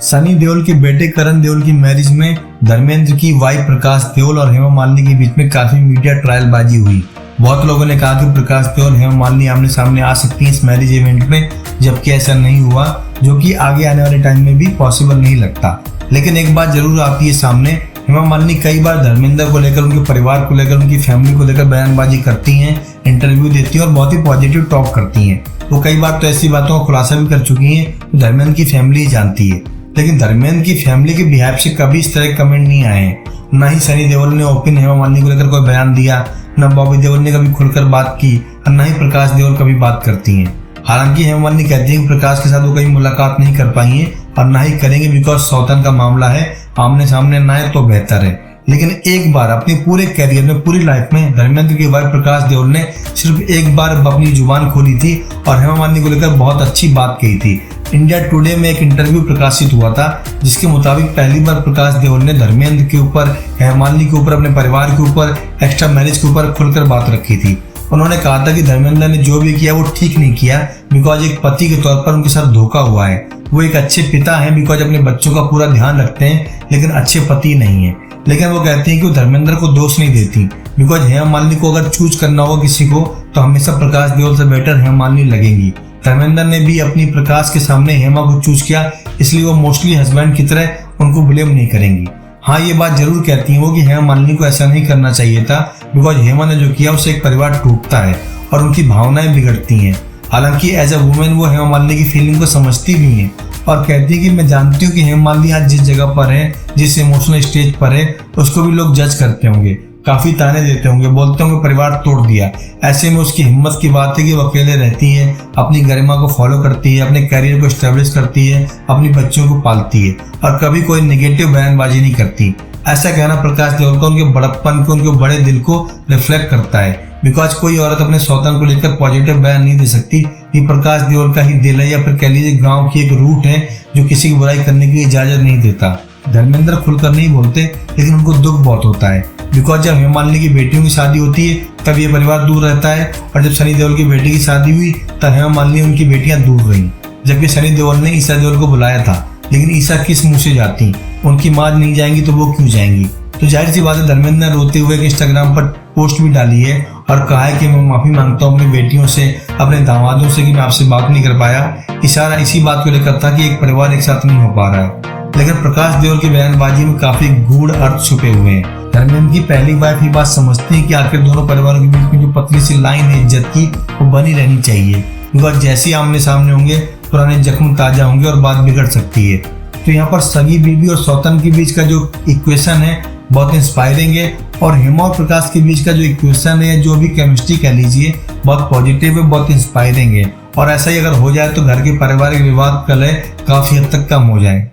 सनी देओल के बेटे करण देओल की मैरिज में धर्मेंद्र की वाइफ प्रकाश देओल और हेमा मालिनी के बीच में काफी मीडिया ट्रायलबाजी हुई। बहुत लोगों ने कहा कि प्रकाश देओल हेमा मालिनी आमने सामने आ सकती हैं इस मैरिज इवेंट में, जबकि ऐसा नहीं हुआ, जो कि आगे आने वाले टाइम में भी पॉसिबल नहीं लगता। लेकिन एक बात जरूर आती है सामने, हेमा मालिनी कई बार धर्मेंद्र को लेकर, उनके परिवार को लेकर, उनकी फैमिली को लेकर बयानबाजी करती हैं, इंटरव्यू देती हैं और बहुत ही पॉजिटिव टॉक करती हैं। वो कई बार तो ऐसी बातों का खुलासा भी कर चुकी हैं तो धर्मेंद्र की फैमिली ही जानती है। लेकिन धर्मेंद्र की फैमिली के बिहाफ से कभी इस तरह के कमेंट नहीं आए हैं। ना ही सनी देओल ने ओपन हेमा मालिनी को लेकर कोई बयान दिया, न बॉबी देओल ने कभी खुलकर बात की और न ही प्रकाश देओल कभी बात करती हैं। हालांकि हेमा मालिनी कहती है कि प्रकाश के साथ वो कभी मुलाकात नहीं कर पाई है और ना ही करेंगे, बिकॉज सौतन का मामला है, आमने सामने ना है तो बेहतर है। लेकिन एक बार अपने पूरे कैरियर में, पूरी लाइफ में धर्मेंद्र की वाइफ प्रकाश देओल ने सिर्फ एक बार अपनी जुबान खोली थी और हेमा मालिनी को लेकर बहुत अच्छी बात कही थी। इंडिया टुडे में एक इंटरव्यू प्रकाशित हुआ था जिसके मुताबिक पहली बार प्रकाश देओल ने धर्मेंद्र के ऊपर, हेमा मालिनी के ऊपर, अपने परिवार के ऊपर, एक्स्ट्रा मैरिज के ऊपर खुलकर बात रखी थी। उन्होंने कहा था कि धर्मेंद्र ने जो भी किया वो ठीक नहीं किया, बिकॉज एक पति के तौर पर उनके साथ धोखा हुआ है। वो एक अच्छे पिता हैं, बिकॉज अपने बच्चों का पूरा ध्यान रखते हैं, लेकिन अच्छे पति नहीं है। लेकिन वो कहती हैं कि वो धर्मेंद्र को दोष नहीं देती, बिकॉज हेमा मालिनी को अगर चूज करना होगा किसी को तो हमेशा प्रकाश देओल से बेटर हेमा मालिनी लगेंगी। धर्मेंद्र ने भी अपनी प्रकाश के सामने हेमा को चूज किया, इसलिए वो मोस्टली हस्बैंड की तरह उनको ब्लेम नहीं करेंगी। हाँ, ये बात जरूर कहती हैं वो कि हेमा मालिनी को ऐसा नहीं करना चाहिए था, बिकॉज हेमा ने जो किया उससे एक परिवार टूटता है और उनकी भावनाएं बिगड़ती हैं। हालांकि एज अ वुमेन वो हेमा मालिनी की फीलिंग को समझती भी हैं और कहती है कि मैं जानती हूँ कि हेमा मालिनी आज जिस जगह पर है, जिस इमोशनल स्टेज पर है, उसको भी लोग जज करते होंगे, काफी ताने देते होंगे, बोलते होंगे परिवार तोड़ दिया। ऐसे में उसकी हिम्मत की बात है कि वो अकेले रहती है, अपनी गरिमा को फॉलो करती है, अपने करियर को स्टेब्लिश करती है, अपनी बच्चों को पालती है और कभी कोई नेगेटिव बयानबाजी नहीं करती। ऐसा कहना प्रकाश देओल का उनके बड़प्पन को, उनके बड़े दिल को रिफ्लेक्ट करता है, बिकॉज कोई औरत अपने सौतन को लेकर पॉजिटिव बयान नहीं दे सकती। ये प्रकाश देओल का ही दिल है, या फिर कह लीजिए गाँव की एक रूट है जो किसी की बुराई करने की इजाजत नहीं देता। धर्मेंद्र खुलकर नहीं बोलते, लेकिन उनको दुख बहुत होता है, बिकॉज जब हेमा मालिनी की बेटियों की शादी होती है तब ये परिवार दूर रहता है, और जब सनी देओल की बेटी की शादी हुई तब हेमा मालिनी उनकी बेटियां दूर रहीं। जबकि सनी देओल ने ईशा देओल को बुलाया था, लेकिन ईशा किस मुंह से जाती, उनकी माँ नहीं जाएंगी तो वो क्यों जाएंगी। तो जाहिर सी बात है धर्मेंद्र ने रोते हुए इंस्टाग्राम पर पोस्ट भी डाली है और कहा है कि मैं माफी मांगता हूँ अपनी बेटियों से, अपने दामादों से कि मैं आपसे बात नहीं कर पाया। इशारा इसी बात को लेकर था कि एक परिवार एक साथ नहीं हो पा रहा है। लेकिन प्रकाश देओल की बयानबाजी में काफी गूढ़ अर्थ छुपे हुए हैं। धर्मेंद्र की पहली वाइफ ये बात समझती है कि आखिर दोनों परिवारों के बीच में जो पतली सी लाइन है इज्जत की, वो बनी रहनी चाहिए, बिकॉज जैसे ही आमने सामने होंगे पुराने जख्म ताजा होंगे और बात बिगड़ सकती है। तो यहाँ पर सगी बीबी और सौतन के बीच का जो इक्वेशन है बहुत इंस्पायरिंग है, और हेमा और प्रकाश के बीच का जो इक्वेशन है, जो भी केमिस्ट्री कह लीजिए, बहुत पॉजिटिव है, बहुत इंस्पायरिंग है। और ऐसा ही अगर हो जाए तो घर के पारिवारिक विवाद कलह काफी हद तक कम हो जाए।